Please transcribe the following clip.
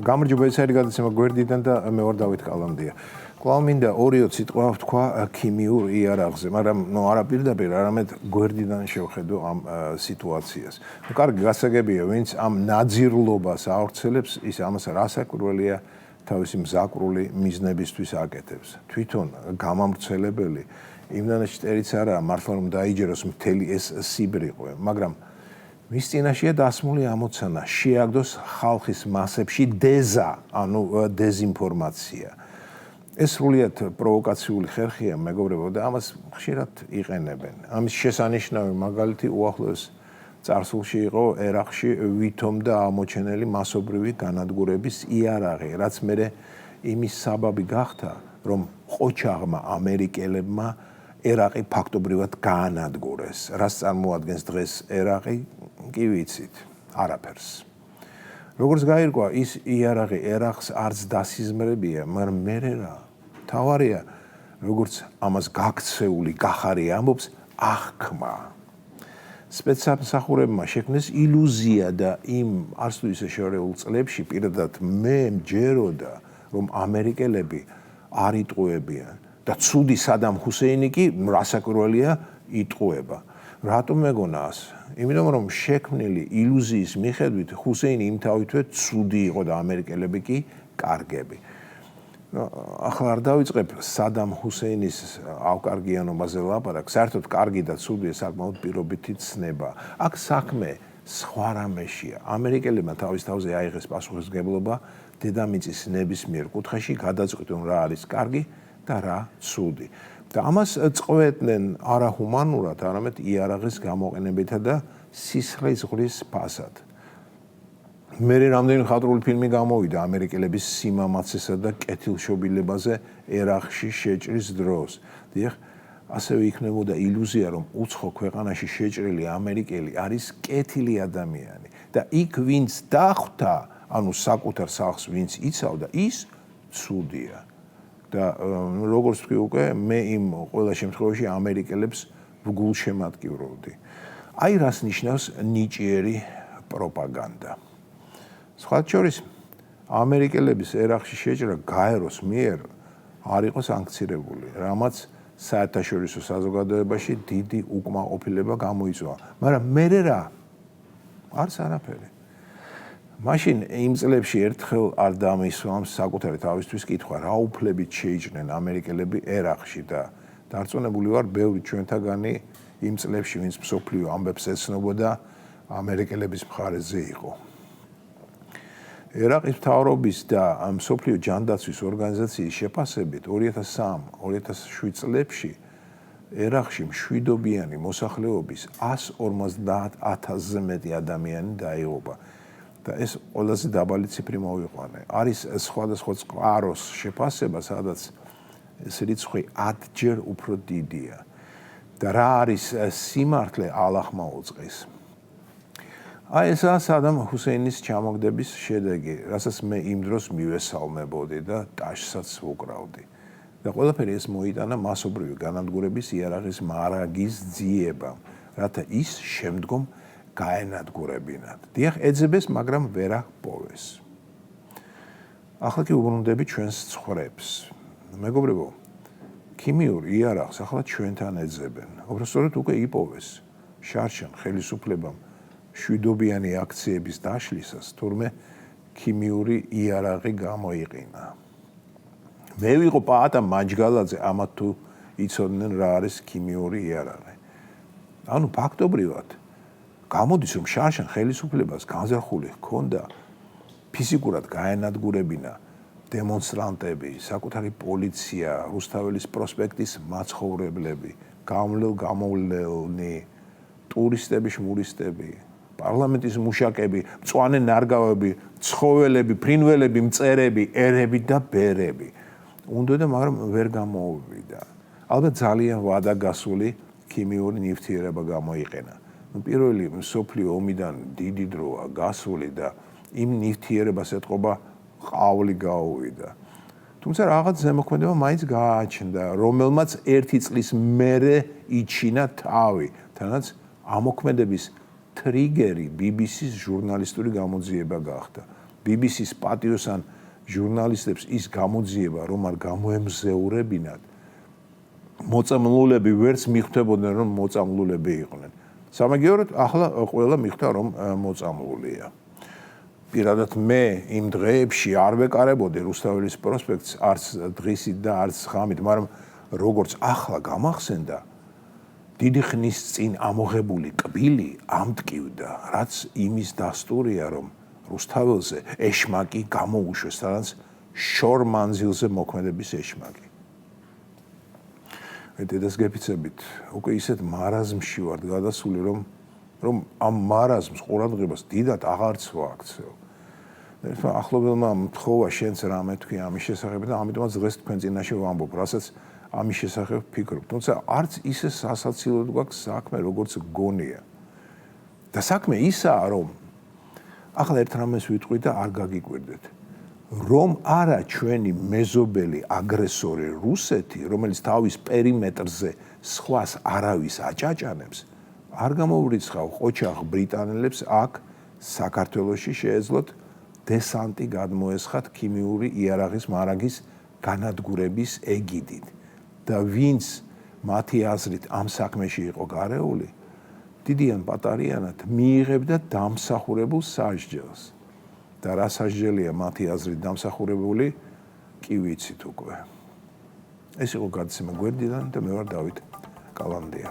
გამარჯობა ეს არის გადაცემა გვერდიდან და მე ვარ დავით კალანდია. კვლავ მინდა 2 სიტყვა ვთქვა ქიმიურ იარაღზე, მაგრამ არა პირდაპირ, არამედ გვერდიდან შევხედო ამ სიტუაციას. კარგი გასაგებია, ვინც ამ ნაძირლობას ავრცელებს, ის ამას რასაკვირველია თავისი მზაკრული მიზნებისთვის აკეთებს. თვითონ გამამრცელებელი იმდანაც წერიც არა, მართლა რომ დაიჯეროს მთელი ეს სიბრიყვე, მაგრამ მის წინაშეა დასმული ამოცანა, შეაგდოს ხალხის მასებში დეზა, ანუ დეზინფორმაცია. ეს სრულიად პროვოკაციული ხერხია, მეგობრებო, და ამას ხშირად იყენებენ. ამის შესანიშნავი მაგალითი უახლოეს წარსულში იყო ერაყში ვითომ და ამოჩენელი მასობრივი განადგურების იარაღი, რაც მერე იმის საბაბი გახდა, რომ ყოჩაღმა ამერიკელებმა ერაყი ფაქტობრივად გაანადგურეს. რას წარმოადგენს დღეს ერაყი? კი ვიცით, არაფერს. როგორც გაირკვა, ის იარაღი ერაყს არც დასიზმრებია, მაგრამ მერე რა. თავარია, როგორც ამას გაქცეული გახარი ამბობს, აღქმა. სპეცსამსახურებმა შექმნეს ილუზია და იმ არც თუ ისე შორეულ წლებში პირადად მე მჯეროდა, რომ ამერიკელები არ იტყუებიან და ცუდი სადამ ჰუსეინი კი რასაკვირველია იტყუება. რატომ მეგონა ასე? იმიტომ რომ შექმნილი ილუზიის მიხედვით ჰუსეინი იმთავითვე ცუდი იყო და ამერიკელები კი კარგები. ახლა არ დავიწყებ სადამ ჰუსეინის ავკარგიანობაზე ლაპარაკს, საერთოდ კარგი და ცუდია საკმაოდ პირობითი ცნება. აქ საქმე სხვა რამეშია. ამერიკელებმა თავის თავზე აიღეს პასუხისმგებლობა დედამიწის ნებისმიერ კუთხეში გადაწყვიტონ რა არის კარგი და რა ცუდი. და ამას წყვეტდნენ არა ჰუმანურად, არამედ იარაღის გამოყენებითა და სისხლის ზღვრის ფასად. მერე რამდენი მხატვრული ფილმი გამოვიდა ამერიკელების სიმამაცესა და კეთილშობილებაზე ერაყში შეჭრის დროს. დიახ, ასევე იქნებოდა ილუზია, რომ უცხო ქვეყანაში შეჭრილი ამერიკელი არის კეთილი ადამიანი და იქ ვინც დახვდა, ანუ საკუთარ სახლს ვინც იცავდა, ის ცუდია. და როგორც თქვი უკვე, მე იმ ყველა შემთხვევაში ამერიკელებს ვგულშემატკივრობდი. აი რას ნიშნავს ნიჭიერი პროპაგანდა. სხვათა შორის, ამერიკელების ერაყში შეჭრა გაეროს მიერ არ იყო სანქცირებული, რამაც საერთაშორისო საზოგადოებაში დიდი უკმაყოფილება გამოიწვია. მაგრამ მერე რა? არც არაფერი. მაშინ იმ წლებში ერთხელ არ დამისვამს საკუთარი თავისთვის კითხვა, რა უფლებით შეიჭრნენ ამერიკელები ერაყში და დარწმუნებული ვარ, ბევრი ჩვენთაგანი იმ წლებში, ვინც მსოფლიო ამბებს ეცნობოდა, ამერიკელების მხარეზე იყო. ერაყის მთავრობის და მსოფლიო ჯანდაცვის ორგანიზაციის შეფასებით 2003-2007 წლებში ერაყში მშვიდობიანი მოსახლეობის 150,000-ზე მეტი ადამიანი დაიღუპა. და ეს ყველაზე დაბალი ციფრი მოვიყვანე. არის სხვადასხვა წყაროს შეფასება, სადაც ეს რიცხვი 10-ჯერ უფრო დიდია. და რა არის სიმართლე ალახმა უწყის. აი ესაა სადამ ჰუსეინის ჩამოგდების შედეგი, რასაც მე იმ დროს მივესალმებოდი და ტაშსაც ვუკრავდი. და ყველაფერი ეს მოიტანა მასობრივი განადგურების იარაღის მარაგის ძიებამ, რათა ის შემდგომ გაენადგურებინათ. დიახ, ეძებეს, მაგრამ ვერ აღპოვეს. ახლა კი უბრუნდები ჩვენს ცხვრებს. მეგობრებო, ქიმიურ იარაღს ახლა ჩვენთან ეძებენ. უბრალოდ უკვე იპოვეს. შარშან ხელისუფლებამ შვიდობიანი აქციების დაშლისას თურმე ქიმიური იარაღი გამოიყინა. მე ვიყო პაატა მაჯგალაძე, ამათ თუ იცოდნენ რა არის ქიმიური იარაღი. ანუ ფაქტობრივად გამოდის, რომ შარშან ხელისუფლებას განზრახული ჰქონდა ფიზიკურად გაენადგურებინა დემონსტრანტები, საკუთარი პოლიცია, რუსთაველის პროსპექტის მაცხოვრებლები, გამოვლელნი, ტურისტები, შმურისტები, პარლამენტის მუშაკები, მწვანე ნარგავები, ცხოველები, ფრინველები, მწერები, ერები და ბერები. უნდოდა, მაგრამ ვერ გამოუვიდა. ალბათ ძალიან ვადაგასული ქიმიური ნივთიერება გამოიყენა. პირველი მსოფლიო ომიდან დიდი დროა გასული და იმ ნივთიერებას ეთყობა ყავლი გაუვიდა. თუმცა რაღაც ზემოქმედება მაინც გააჩნდა, რომელმაც 1 წლის მერე იჩინა თავი, თანაც ამოქმედების ტრიგერი BBC-ს ჟურნალისტური გამოძიება გახდა. BBC-ს პატიოსან ჟურნალისტებს ის გამოძიება, რომ არ გამოემზეურებინათ, მოწამლულები ვერც მიხვდებოდნენ, რომ მოწამლულები იყვნენ. სამაგიეროდ ახლა ყველა მიხვდა, რომ მოწამლულია. პირადად მე იმ დღეებში არ ვეკარებოდი რუსთაველის პროსპექტს არც დღისით და არც ღამით, მაგრამ როგორც ახლა გამახსენდა, დიდი ხნის წინ ამოღებული კბილი ამტკივდა, რაც იმის დასტურია, რომ რუსთაველზე ეშმაკი გამოუშვეს, სადაც შორ მანძილზე მოქმედების ეშმაკი. დედას გეფიცებით, უკვე ისეთ მარაზმში ვართ გადასული, რომ ამ მარაზმს ყურადღებას დიდად აღარც ვაქცევ. ერთმა ახლობელმა მთხოვა შენც რამე თქვი ამის შესახებ და ამიტომაც დღეს თქვენ წინაშე ვამბობ, რასაც ამის შესახებ ვფიქრობ. თუმცა არც ისე სასაცილოდ გვაქვს საქმე, როგორც გონია. და საქმე ისაა, რომ ახლა ერთ რამეს ვიტყვი და არ გაგიკვირდეთ. რომ არა ჩვენი მეზობელი აგრესორი რუსეთი, რომელიც თავის პერიმეტრზე სხვას არავის აჭაჭანებს, არ გამოვრიცხავ ყოჩახ ბრიტანელებს აქ საქართველოში შეეძლოთ დესანტი გადმოესხათ ქიმიური იარაღის მარაგის განადგურების ეგიდით. და ვინც მათი აზრით ამ საქმეში იყო გარეული, დიდიან პატარიანად მიიღებდა დამსახურებულ სასჯელს. და რა სასჯელია მათი აზრით დამსახურებული, კი ვიცით უკვე. ეს იყო გადაცემა გვერდიდან და მე ვარ დავით კალანდია.